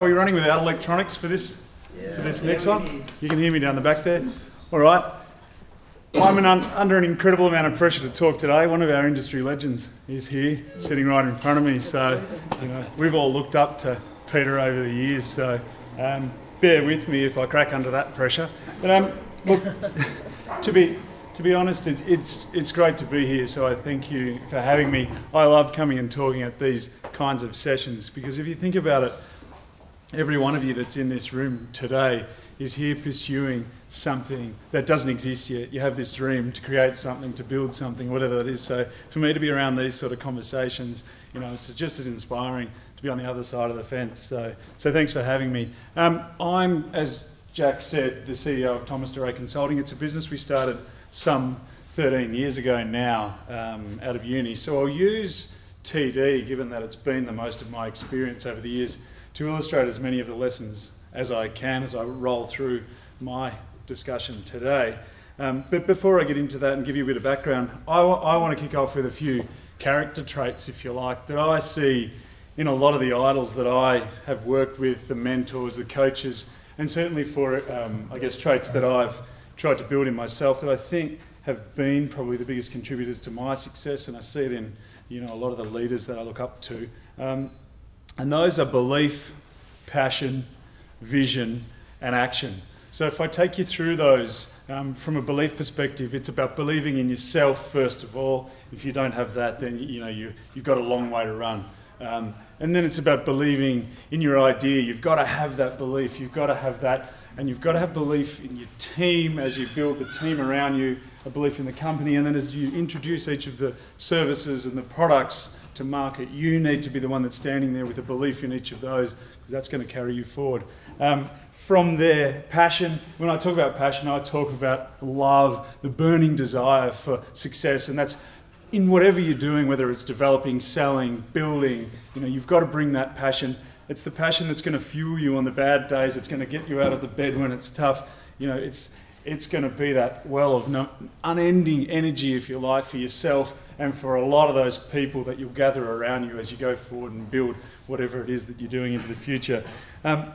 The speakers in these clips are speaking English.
Are we running without electronics for this next one? You can hear me down the back there. All right. I'm under an incredible amount of pressure to talk today. One of our industry legends is here, sitting right in front of me. So, we've all looked up to Peter over the years. So, bear with me if I crack under that pressure. But look, to be honest, it's great to be here. So I thank you for having me. I love coming and talking at these kinds of sessions because if you think about it, every one of you that's in this room today is here pursuing something that doesn't exist yet. You have this dream to create something, to build something, whatever that is. So for me to be around these sort of conversations, it's just as inspiring to be on the other side of the fence. So thanks for having me. I'm, as Jack said, the CEO of Thomas DeRay Consulting. It's a business we started some 13 years ago now out of uni. So I'll use TD, given that it's been the most of my experience over the years, to illustrate as many of the lessons as I can as I roll through my discussion today. But before I get into that and give you a bit of background, I want to kick off with a few character traits, if you like, that I see in a lot of the idols that I have worked with, the mentors, the coaches, and certainly for, traits that I've tried to build in myself that I think have been probably the biggest contributors to my success, and I see it in, a lot of the leaders that I look up to. And those are belief, passion, vision, and action. So if I take you through those, from a belief perspective, it's about believing in yourself first of all. If you don't have that, then you've got a long way to run. And then it's about believing in your idea. You've got to have that belief. You've got to have that, and you've got to have belief in your team as you build the team around you, a belief in the company, and then as you introduce each of the services and the products to market, you need to be the one that's standing there with a belief in each of those, because that's going to carry you forward. From there, passion. When I talk about passion, I talk about love, the burning desire for success, and that's in whatever you're doing, whether it's developing, selling, building, you've got to bring that passion. It's the passion that's going to fuel you on the bad days. It's going to get you out of the bed when it's tough. It's going to be that well of unending energy, if you like, for yourself and for a lot of those people that you'll gather around you as you go forward and build whatever it is that you're doing into the future.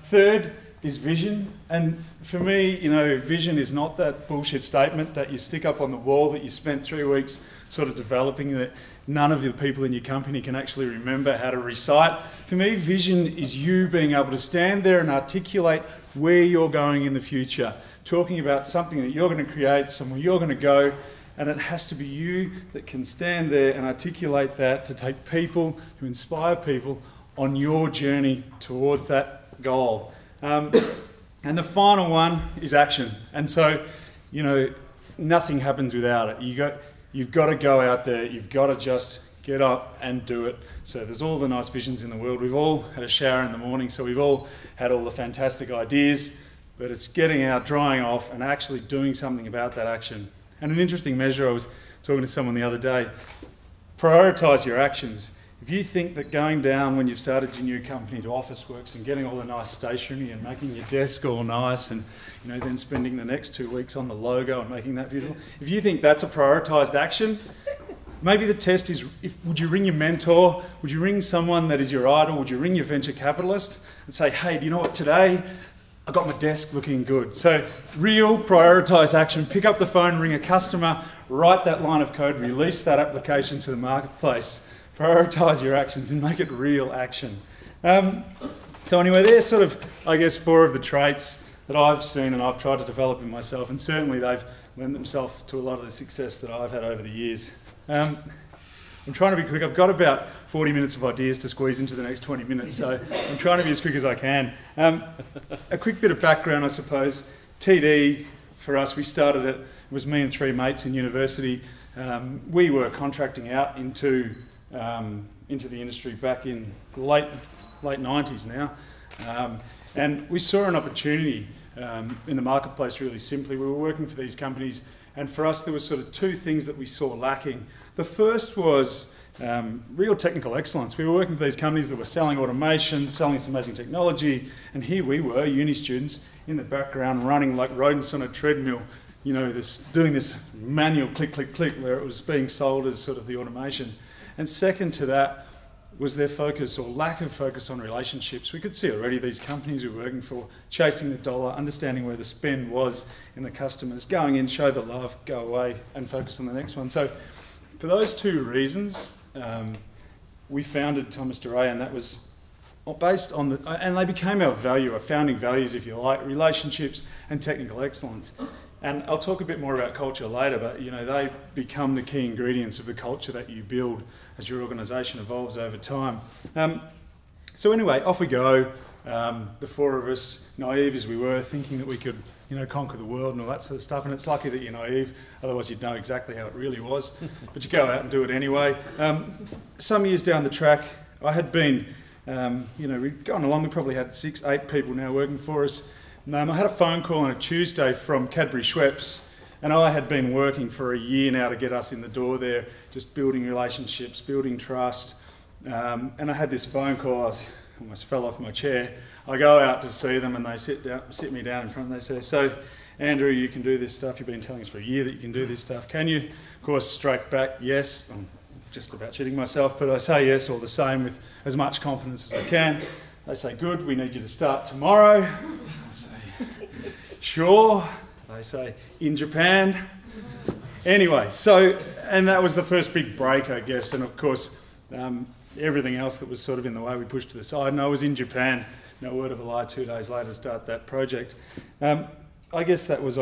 Third is vision. And for me, vision is not that bullshit statement that you stick up on the wall that you spent 3 weeks sort of developing that none of the people in your company can actually remember how to recite. For me, vision is you being able to stand there and articulate where you're going in the future, talking about something that you're going to create, somewhere you're going to go, and it has to be you that can stand there and articulate that to take people, to inspire people on your journey towards that goal. And the final one is action. And so, nothing happens without it. You've got to go out there, you've got to just get up and do it. So there's all the nice visions in the world. We've all had a shower in the morning, so we've all had all the fantastic ideas, but it's getting out, drying off, and actually doing something about that action. And an interesting measure, I was talking to someone the other day, prioritise your actions. If you think that going down when you've started your new company to Officeworks and getting all the nice stationery and making your desk all nice and then spending the next 2 weeks on the logo and making that beautiful, if you think that's a prioritised action, maybe the test is, would you ring your mentor? Would you ring someone that is your idol? Would you ring your venture capitalist and say, hey, do you know what, today I got my desk looking good. So real prioritised action, pick up the phone, ring a customer, write that line of code, release that application to the marketplace, prioritise your actions and make it real action. So anyway, there's sort of, 4 of the traits that I've seen and I've tried to develop in myself, and certainly they've lent themselves to a lot of the success that I've had over the years. I'm trying to be quick. I've got about 40 minutes of ideas to squeeze into the next 20 minutes, so I'm trying to be as quick as I can. A quick bit of background, I suppose. TD, for us, we started it. It was me and 3 mates in university. We were contracting out into the industry back in late 90s now. And we saw an opportunity in the marketplace, really simply. We were working for these companies, and for us there were sort of 2 things that we saw lacking. The first was real technical excellence. We were working for these companies that were selling automation, selling some amazing technology, and here we were, uni students, in the background running like rodents on a treadmill, doing this manual click, click, click, where it was being sold as sort of the automation. And second to that, was their focus or lack of focus on relationships. We could see already these companies we were working for chasing the dollar, understanding where the spend was in the customers, going in, show the love, go away and focus on the next one. So for those two reasons, we founded Thomas DeRay, and that was based on and they became our founding values, if you like, relationships and technical excellence. And I'll talk a bit more about culture later, but they become the key ingredients of the culture that you build as your organisation evolves over time. So anyway, off we go. The four of us, naive as we were, thinking that we could, conquer the world and all that sort of stuff. And it's lucky that you're naive, otherwise you'd know exactly how it really was. But you go out and do it anyway. Some years down the track, I had been, we'd gone along. We probably had 6, 8 people now working for us. I had a phone call on a Tuesday from Cadbury Schweppes, and I had been working for a year now to get us in the door there, just building relationships, building trust. And I had this phone call. I almost fell off my chair. I go out to see them, and they sit me down in front, and they say, "So, Andrew, you can do this stuff. You've been telling us for a year that you can do this stuff. Can you?" Of course, straight back, yes. I'm just about shitting myself, but I say yes all the same with as much confidence as I can. They say, "Good, we need you to start tomorrow." I say, "Sure." They say, "In Japan." Anyway, and that was the first big break, I guess. And of course, everything else that was sort of in the way we pushed to the side. And I was in Japan, no word of a lie, 2 days later to start that project. I guess that was,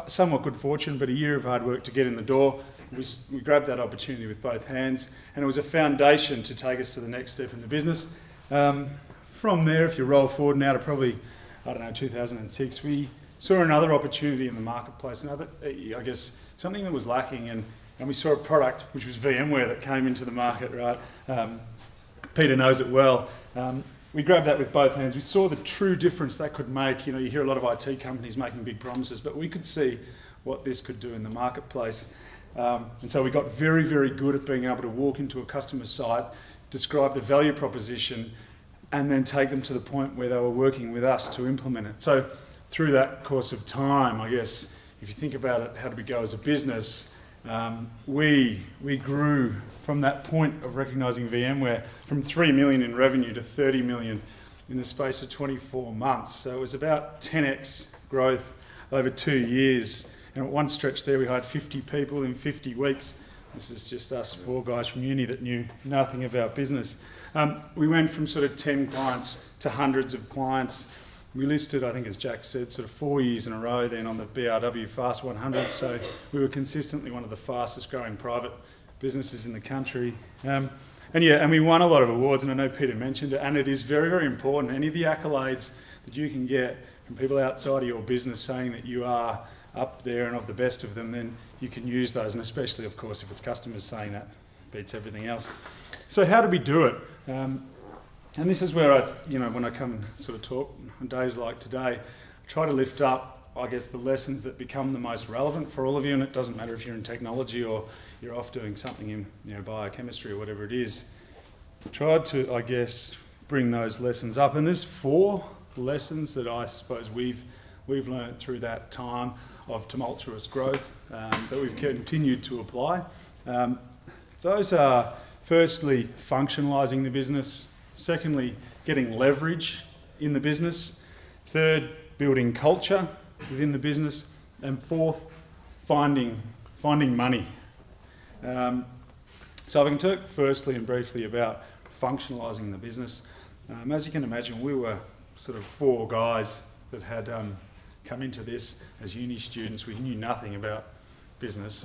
somewhat good fortune, but a year of hard work to get in the door. We grabbed that opportunity with both hands, and it was a foundation to take us to the next step in the business. From there, if you roll forward now to probably, 2006, we saw another opportunity in the marketplace, something that was lacking, and we saw a product, which was VMware, that came into the market, right? Peter knows it well. We grabbed that with both hands. We saw the true difference that could make. You hear a lot of IT companies making big promises, but we could see what this could do in the marketplace. And so we got very, very good at being able to walk into a customer site, describe the value proposition, and then take them to the point where they were working with us to implement it. So through that course of time, I guess, if you think about it, how did we go as a business? We grew from that point of recognising VMware from 3 million in revenue to 30 million in the space of 24 months. So it was about 10x growth over 2 years. And at one stretch there, we hired 50 people in 50 weeks. This is just us 4 guys from uni that knew nothing about business. We went from sort of 10 clients to hundreds of clients. We listed, I think as Jack said, sort of 4 years in a row then on the BRW Fast 100. So we were consistently one of the fastest growing private businesses in the country. And we won a lot of awards, and I know Peter mentioned it, and it is very, very important. Any of the accolades that you can get from people outside of your business saying that you are up there and of the best of them, then you can use those, and especially, of course, if it's customers saying that, beats everything else. So how do we do it? And this is where when I come and sort of talk on days like today, I try to lift up, I guess, the lessons that become the most relevant for all of you, and it doesn't matter if you're in technology or you're off doing something in biochemistry or whatever it is. I've tried to, I guess, bring those lessons up, and there's 4 lessons that I suppose we've learned through that time of tumultuous growth that we've continued to apply. Those are, firstly, functionalising the business. Secondly, getting leverage in the business. Third, building culture within the business. And fourth, finding money. So I can talk firstly and briefly about functionalising the business. As you can imagine, we were sort of 4 guys that had come into this as uni students. We knew nothing about business.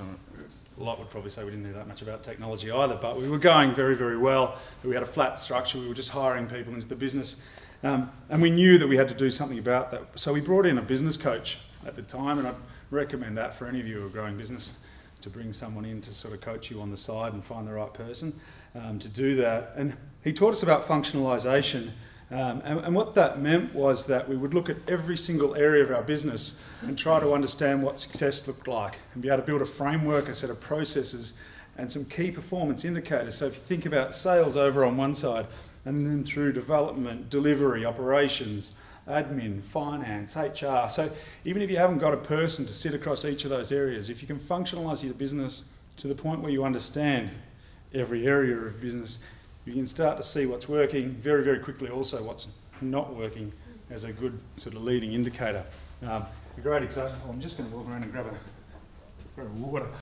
A lot would probably say we didn't know that much about technology either, but we were going very, very well. We had a flat structure. We were just hiring people into the business. And we knew that we had to do something about that. So we brought in a business coach at the time, and I'd recommend that for any of you who are growing business, to bring someone in to sort of coach you on the side and find the right person to do that. And he taught us about functionalisation. And what that meant was that we would look at every single area of our business and try to understand what success looked like and be able to build a framework, a set of processes and some key performance indicators. So if you think about sales over on one side, and then through development, delivery, operations, admin, finance, HR. So even if you haven't got a person to sit across each of those areas, if you can functionalise your business to the point where you understand every area of business, you can start to see what's working very, very quickly, also what's not working as a good sort of leading indicator. A great example, I'm just going to walk around and grab a water.